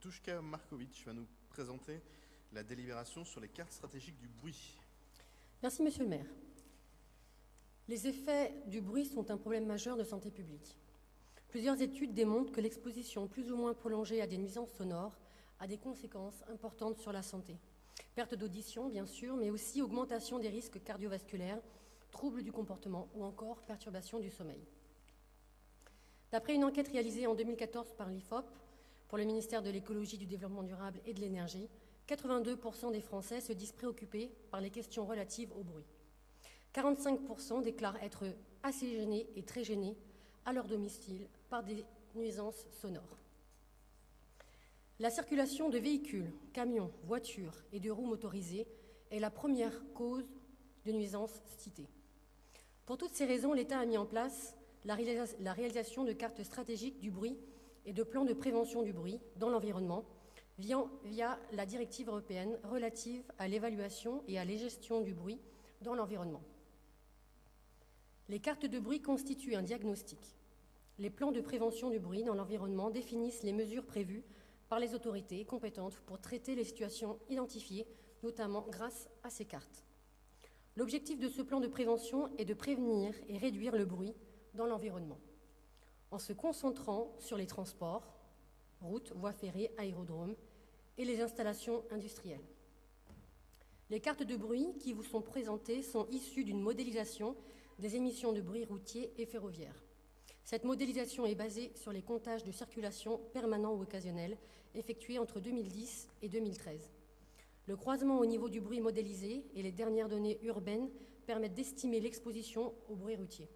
Matuszka Markovic va nous présenter la délibération sur les cartes stratégiques du bruit. Merci, Monsieur le maire. Les effets du bruit sont un problème majeur de santé publique. Plusieurs études démontrent que l'exposition plus ou moins prolongée à des nuisances sonores a des conséquences importantes sur la santé. Perte d'audition, bien sûr, mais aussi augmentation des risques cardiovasculaires, troubles du comportement ou encore perturbation du sommeil. D'après une enquête réalisée en 2014 par l'IFOP pour le ministère de l'Écologie, du Développement durable et de l'Énergie, 82% des Français se disent préoccupés par les questions relatives au bruit. 45% déclarent être assez gênés et très gênés à leur domicile par des nuisances sonores. La circulation de véhicules, camions, voitures et de roues motorisées est la première cause de nuisances citées. Pour toutes ces raisons, l'État a mis en place la réalisation de cartes stratégiques du bruit et de plans de prévention du bruit dans l'environnement via la directive européenne relative à l'évaluation et à la gestion du bruit dans l'environnement. Les cartes de bruit constituent un diagnostic. Les plans de prévention du bruit dans l'environnement définissent les mesures prévues par les autorités compétentes pour traiter les situations identifiées, notamment grâce à ces cartes. L'objectif de ce plan de prévention est de prévenir et réduire le bruit dans l'environnement, en se concentrant sur les transports, routes, voies ferrées, aérodromes et les installations industrielles. Les cartes de bruit qui vous sont présentées sont issues d'une modélisation des émissions de bruit routier et ferroviaire. Cette modélisation est basée sur les comptages de circulation permanents ou occasionnels effectués entre 2010 et 2013. Le croisement au niveau du bruit modélisé et les dernières données urbaines permettent d'estimer l'exposition au bruit routier.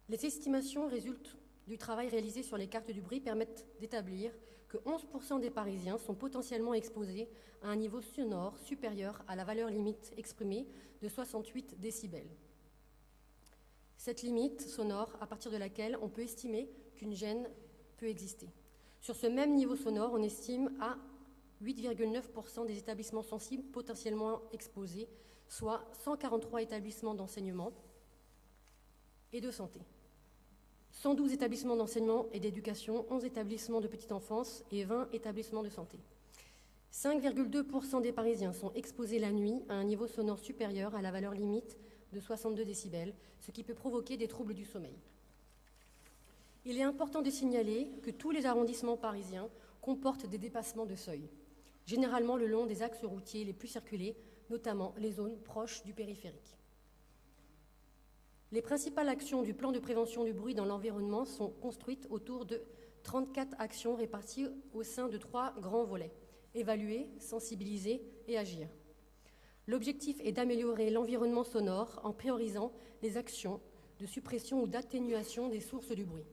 Les estimations résultent du travail réalisé sur les cartes du bruit permettent d'établir que 11% des Parisiens sont potentiellement exposés à un niveau sonore supérieur à la valeur limite exprimée de 68 décibels. Cette limite sonore à partir de laquelle on peut estimer qu'une gêne peut exister. Sur ce même niveau sonore, on estime à 8,9% des établissements sensibles potentiellement exposés, soit 143 établissements d'enseignement et de santé. 112 établissements d'enseignement et d'éducation, 11 établissements de petite enfance et 20 établissements de santé. 5,2% des Parisiens sont exposés la nuit à un niveau sonore supérieur à la valeur limite de 62 décibels, ce qui peut provoquer des troubles du sommeil. Il est important de signaler que tous les arrondissements parisiens comportent des dépassements de seuil, généralement le long des axes routiers les plus circulés, notamment les zones proches du périphérique. Les principales actions du plan de prévention du bruit dans l'environnement sont construites autour de 34 actions réparties au sein de 3 grands volets: évaluer, sensibiliser et agir. L'objectif est d'améliorer l'environnement sonore en priorisant les actions de suppression ou d'atténuation des sources du bruit.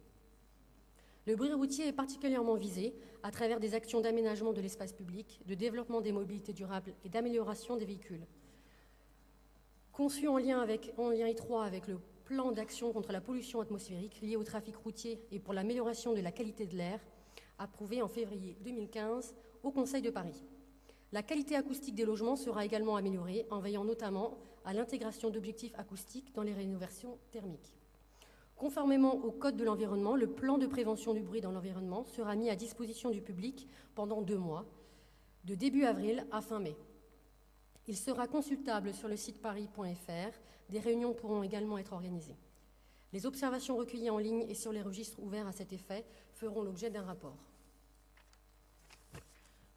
Le bruit routier est particulièrement visé à travers des actions d'aménagement de l'espace public, de développement des mobilités durables et d'amélioration des véhicules. Conçu en lien étroit avec le plan d'action contre la pollution atmosphérique liée au trafic routier et pour l'amélioration de la qualité de l'air, approuvé en février 2015 au Conseil de Paris. La qualité acoustique des logements sera également améliorée en veillant notamment à l'intégration d'objectifs acoustiques dans les rénovations thermiques. Conformément au Code de l'environnement, le plan de prévention du bruit dans l'environnement sera mis à disposition du public pendant 2 mois, de début avril à fin mai. Il sera consultable sur le site paris.fr. Des réunions pourront également être organisées. Les observations recueillies en ligne et sur les registres ouverts à cet effet feront l'objet d'un rapport.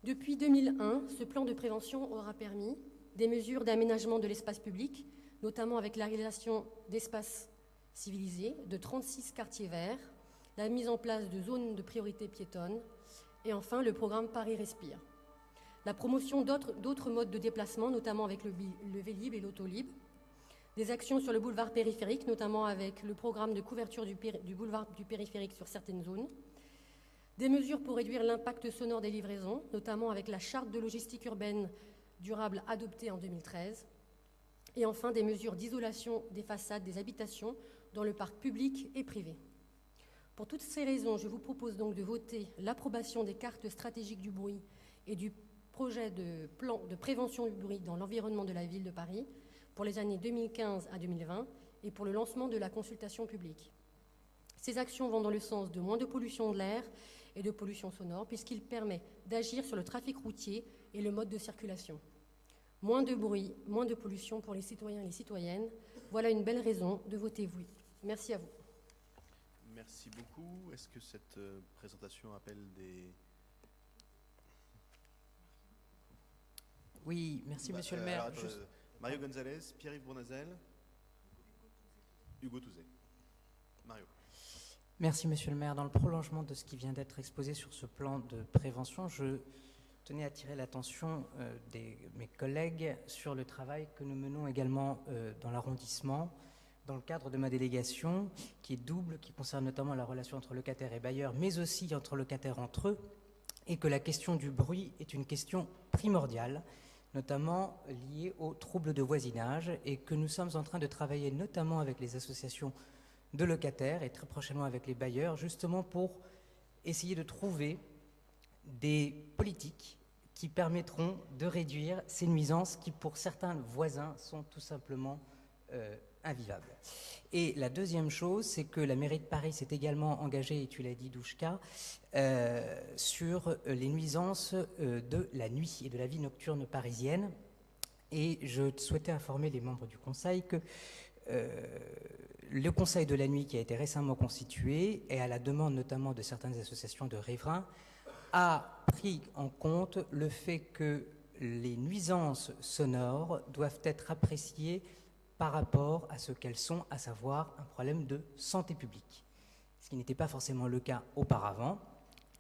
Depuis 2001, ce plan de prévention aura permis des mesures d'aménagement de l'espace public, notamment avec la réalisation d'espaces civilisés, de 36 quartiers verts, la mise en place de zones de priorité piétonne et enfin le programme Paris Respire. La promotion d'autres modes de déplacement, notamment avec le Vélib et l'Autolib, des actions sur le boulevard périphérique, notamment avec le programme de couverture du boulevard du périphérique sur certaines zones, des mesures pour réduire l'impact sonore des livraisons, notamment avec la charte de logistique urbaine durable adoptée en 2013, et enfin des mesures d'isolation des façades des habitations dans le parc public et privé. Pour toutes ces raisons, je vous propose donc de voter l'approbation des cartes stratégiques du bruit et du projet de plan de prévention du bruit dans l'environnement de la ville de Paris pour les années 2015 à 2020 et pour le lancement de la consultation publique. Ces actions vont dans le sens de moins de pollution de l'air et de pollution sonore, puisqu'il permet d'agir sur le trafic routier et le mode de circulation. Moins de bruit, moins de pollution pour les citoyens et les citoyennes. Voilà une belle raison de voter oui. Merci à vous. Merci beaucoup. Est-ce que cette présentation appelle des... Oui, merci Monsieur le maire. Mario Gonzalez, Pierre-Yves Bournazel, Hugo Touzet. Mario. Merci Monsieur le maire. Dans le prolongement de ce qui vient d'être exposé sur ce plan de prévention, je tenais à attirer l'attention de mes collègues sur le travail que nous menons également dans l'arrondissement, dans le cadre de ma délégation, qui est double, qui concerne notamment la relation entre locataires et bailleurs, mais aussi entre locataires entre eux, et que la question du bruit est une question primordiale, notamment liée aux troubles de voisinage, et que nous sommes en train de travailler notamment avec les associations de locataires et très prochainement avec les bailleurs, justement pour essayer de trouver des politiques qui permettront de réduire ces nuisances qui, pour certains voisins, sont tout simplement invivables. Et la deuxième chose, c'est que la mairie de Paris s'est également engagée, et tu l'as dit Douchka, sur les nuisances de la nuit et de la vie nocturne parisienne. Et je souhaitais informer les membres du Conseil que le Conseil de la nuit, qui a été récemment constitué, et à la demande notamment de certaines associations de riverains, a pris en compte le fait que les nuisances sonores doivent être appréciées par rapport à ce qu'elles sont, à savoir un problème de santé publique, ce qui n'était pas forcément le cas auparavant,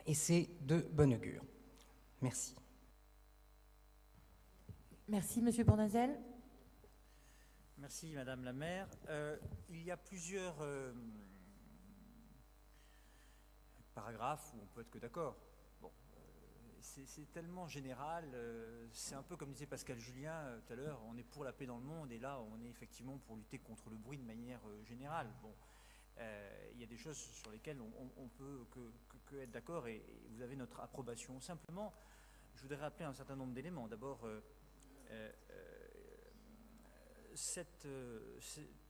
et c'est de bon augure. Merci. Merci, Monsieur Bournazel. Merci, Madame la maire. Il y a plusieurs paragraphes où on peut être que d'accord. Bon, c'est tellement général, c'est un peu comme disait Pascal Julien tout à l'heure, on est pour la paix dans le monde et là on est effectivement pour lutter contre le bruit de manière générale. Bon, il y a des choses sur lesquelles on peut que être d'accord et vous avez notre approbation. Simplement, je voudrais rappeler un certain nombre d'éléments. D'abord,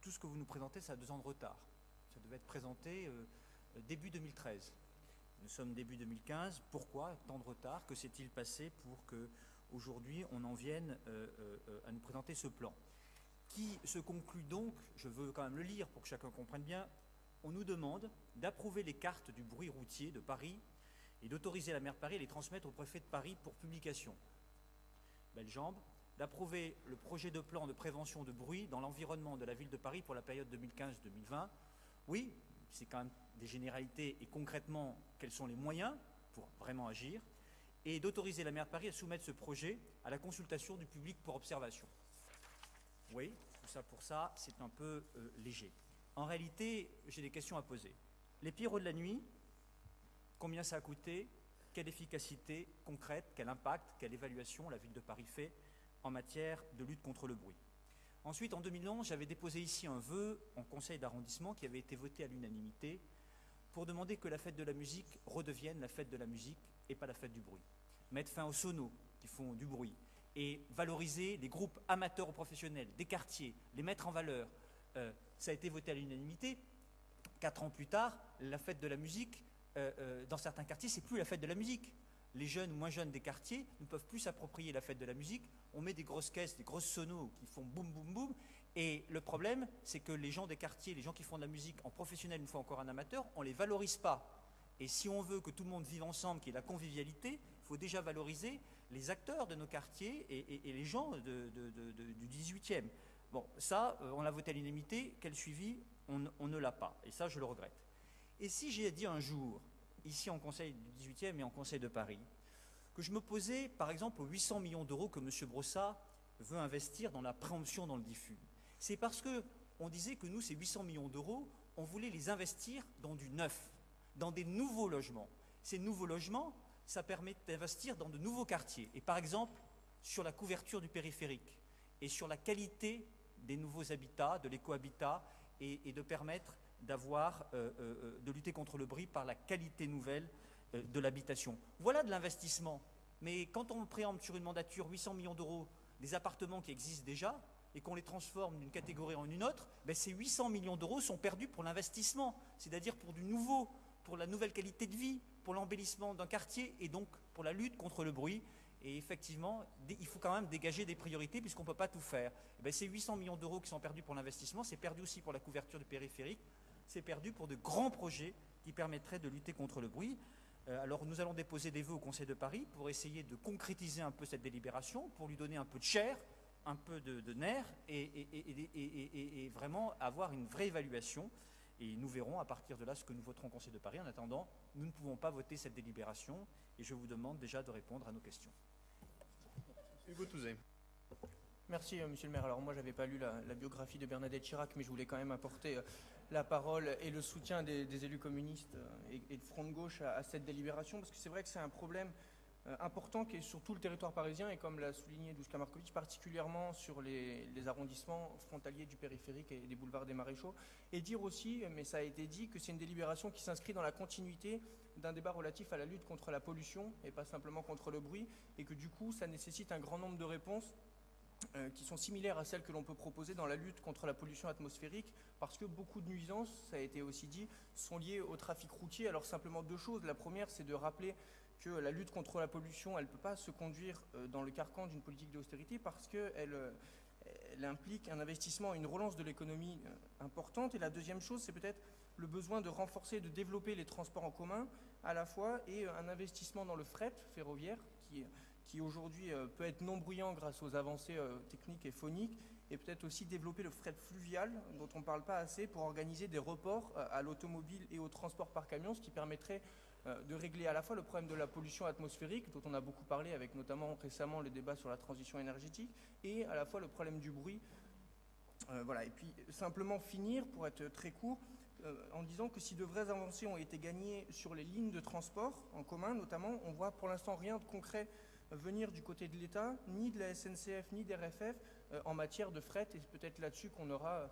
tout ce que vous nous présentez, ça a 2 ans de retard. Ça devait être présenté début 2013. Nous sommes début 2015. Pourquoi tant de retard? Que s'est-il passé pour qu'aujourd'hui on en vienne à nous présenter ce plan qui se conclut donc, je veux quand même le lire pour que chacun comprenne bien, on nous demande d'approuver les cartes du bruit routier de Paris et d'autoriser la maire de Paris à les transmettre au préfet de Paris pour publication. Belle jambe. D'approuver le projet de plan de prévention de bruit dans l'environnement de la ville de Paris pour la période 2015-2020. Oui, c'est quand même des généralités et concrètement, quels sont les moyens pour vraiment agir. Et d'autoriser la maire de Paris à soumettre ce projet à la consultation du public pour observation. Oui, tout ça pour ça, c'est un peu léger. En réalité, j'ai des questions à poser. Les pyros de la nuit, combien ça a coûté? Quelle efficacité concrète, quel impact, quelle évaluation la ville de Paris fait en matière de lutte contre le bruit. Ensuite, en 2011, j'avais déposé ici un vœu en conseil d'arrondissement qui avait été voté à l'unanimité pour demander que la fête de la musique redevienne la fête de la musique et pas la fête du bruit. Mettre fin aux sonos qui font du bruit et valoriser les groupes amateurs ou professionnels, des quartiers, les mettre en valeur. Ça a été voté à l'unanimité. 4 ans plus tard, la fête de la musique, dans certains quartiers, c'est plus la fête de la musique. Les jeunes ou moins jeunes des quartiers ne peuvent plus s'approprier la fête de la musique. On met des grosses caisses, des grosses sonos qui font boum, boum, boum. Et le problème, c'est que les gens des quartiers, les gens qui font de la musique en professionnel, une fois encore en amateur, on ne les valorise pas. Et si on veut que tout le monde vive ensemble, qu'il y ait la convivialité, il faut déjà valoriser les acteurs de nos quartiers et les gens du 18e. Bon, ça, on l'a voté à l'unanimité. Quel suivi? On ne l'a pas. Et ça, je le regrette. Et si j'ai dit un jour, ici en Conseil du 18e et en Conseil de Paris, que je me posais par exemple aux 800 millions d'euros que M. Brossat veut investir dans la préemption dans le diffus, c'est parce qu'on disait que nous, ces 800 millions d'euros, on voulait les investir dans du neuf, dans des nouveaux logements. Ces nouveaux logements, ça permet d'investir dans de nouveaux quartiers. Et par exemple, sur la couverture du périphérique et sur la qualité des nouveaux habitats, de l'écohabitat, et de permettre de lutter contre le bruit par la qualité nouvelle de l'habitation. Voilà de l'investissement. Mais quand on préempte sur une mandature 800 millions d'euros des appartements qui existent déjà et qu'on les transforme d'une catégorie en une autre, ben ces 800 millions d'euros sont perdus pour l'investissement, c'est-à-dire pour du nouveau, pour la nouvelle qualité de vie, pour l'embellissement d'un quartier et donc pour la lutte contre le bruit. Et effectivement, il faut quand même dégager des priorités puisqu'on ne peut pas tout faire. Et bien, ces 800 millions d'euros qui sont perdus pour l'investissement, c'est perdu aussi pour la couverture du périphérique, c'est perdu pour de grands projets qui permettraient de lutter contre le bruit. Alors nous allons déposer des vœux au Conseil de Paris pour essayer de concrétiser un peu cette délibération, pour lui donner un peu de chair, un peu de nerfs et vraiment avoir une vraie évaluation. Et nous verrons à partir de là ce que nous voterons au Conseil de Paris. En attendant, nous ne pouvons pas voter cette délibération et je vous demande déjà de répondre à nos questions. Hugo Touzet. Merci, monsieur le maire. Alors moi, je n'avais pas lu la biographie de Bernadette Chirac, mais je voulais quand même apporter la parole et le soutien des élus communistes et de Front de Gauche à cette délibération, parce que c'est vrai que c'est un problème important qui est sur tout le territoire parisien et comme l'a souligné Duška Marković, particulièrement sur les arrondissements frontaliers du périphérique et des boulevards des Maréchaux. Et dire aussi, mais ça a été dit, que c'est une délibération qui s'inscrit dans la continuité d'un débat relatif à la lutte contre la pollution et pas simplement contre le bruit, et que du coup ça nécessite un grand nombre de réponses qui sont similaires à celles que l'on peut proposer dans la lutte contre la pollution atmosphérique, parce que beaucoup de nuisances, ça a été aussi dit, sont liées au trafic routier. Alors simplement deux choses. La première, c'est de rappeler que la lutte contre la pollution, elle ne peut pas se conduire dans le carcan d'une politique d'austérité, parce qu'elle implique un investissement, une relance de l'économie importante. Et la deuxième chose, c'est peut-être le besoin de renforcer, de développer les transports en commun à la fois, et un investissement dans le fret ferroviaire qui aujourd'hui peut être non bruyant grâce aux avancées techniques et phoniques, et peut-être aussi développer le fret fluvial, dont on ne parle pas assez, pour organiser des reports à l'automobile et au transport par camion, ce qui permettrait de régler à la fois le problème de la pollution atmosphérique, dont on a beaucoup parlé avec notamment récemment le débat sur la transition énergétique, et à la fois le problème du bruit. Voilà. Et puis simplement finir, pour être très court, en disant que si de vraies avancées ont été gagnées sur les lignes de transport en commun, notamment, on voit pour l'instant rien de concret venir du côté de l'État, ni de la SNCF, ni des RFF, en matière de fret, et c'est peut-être là-dessus qu'on aura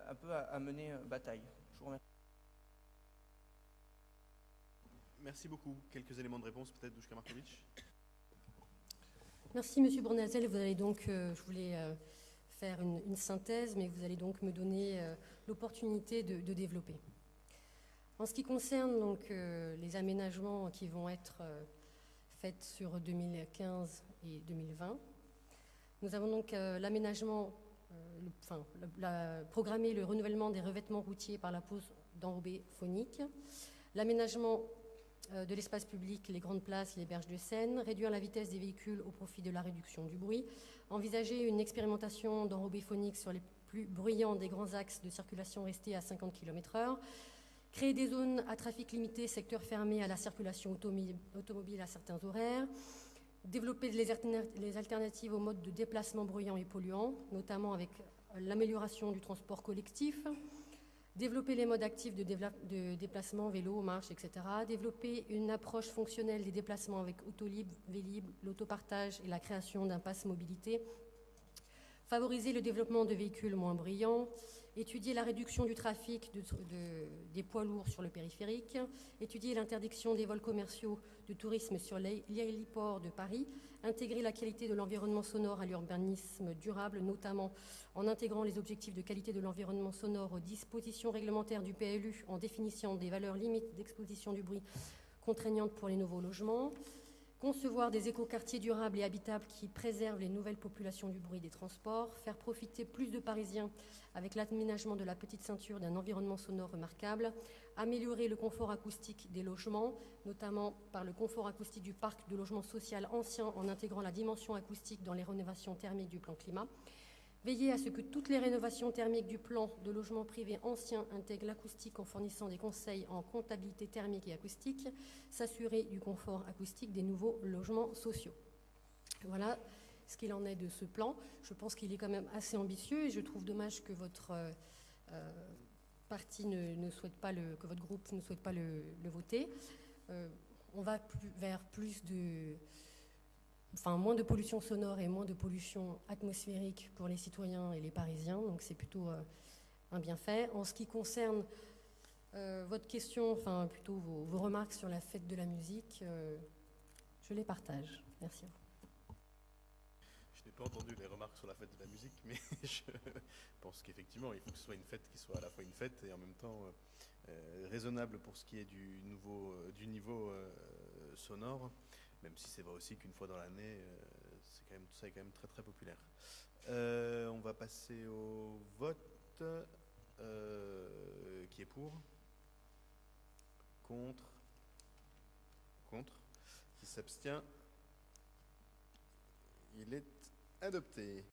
un peu à mener bataille. Je vous remercie. Merci beaucoup. Quelques éléments de réponse peut-être, Duška Marković. Merci, Monsieur Bournazel. Vous allez donc, je voulais faire une synthèse, mais vous allez donc me donner l'opportunité de développer. En ce qui concerne donc les aménagements qui vont être faits sur 2015 et 2020, nous avons donc l'aménagement, programmer le renouvellement des revêtements routiers par la pose d'enrobés phoniques, l'aménagement de l'espace public, les grandes places, les berges de Seine, réduire la vitesse des véhicules au profit de la réduction du bruit, envisager une expérimentation d'enrobés phoniques sur les plus bruyants des grands axes de circulation restés à 50 km/h, créer des zones à trafic limité, secteurs fermés à la circulation automobile à certains horaires, développer les alternatives aux modes de déplacement bruyants et polluants, notamment avec l'amélioration du transport collectif, développer les modes actifs de déplacement, vélo, marche, etc. Développer une approche fonctionnelle des déplacements avec Autolib, Vélib, l'autopartage et la création d'un pass mobilité. Favoriser le développement de véhicules moins bruyants. Étudier la réduction du trafic des poids lourds sur le périphérique. Étudier l'interdiction des vols commerciaux de tourisme sur l'héliport de Paris. Intégrer la qualité de l'environnement sonore à l'urbanisme durable, notamment en intégrant les objectifs de qualité de l'environnement sonore aux dispositions réglementaires du PLU en définissant des valeurs limites d'exposition du bruit contraignantes pour les nouveaux logements. Concevoir des écoquartiers durables et habitables qui préservent les nouvelles populations du bruit des transports. Faire profiter plus de Parisiens avec l'aménagement de la petite ceinture d'un environnement sonore remarquable. Améliorer le confort acoustique des logements, notamment par le confort acoustique du parc de logements social anciens en intégrant la dimension acoustique dans les rénovations thermiques du plan climat. Veiller à ce que toutes les rénovations thermiques du plan de logements privés anciens intègrent l'acoustique en fournissant des conseils en comptabilité thermique et acoustique. S'assurer du confort acoustique des nouveaux logements sociaux. Voilà ce qu'il en est de ce plan. Je pense qu'il est quand même assez ambitieux et je trouve dommage que votre parti ne souhaite pas que votre groupe ne souhaite pas le voter. On va vers moins de pollution sonore et moins de pollution atmosphérique pour les citoyens et les Parisiens, donc c'est plutôt un bienfait. En ce qui concerne votre question, enfin plutôt vos remarques sur la fête de la musique, je les partage. Merci. Je n'ai pas entendu les remarques sur la fête de la musique, mais je pense qu'effectivement, il faut que ce soit une fête qui soit à la fois une fête et en même temps raisonnable pour ce qui est du niveau sonore, même si c'est vrai aussi qu'une fois dans l'année, ça est quand même très très populaire. On va passer au vote. Qui est pour? Contre? Contre? Qui s'abstient? Il est adopté.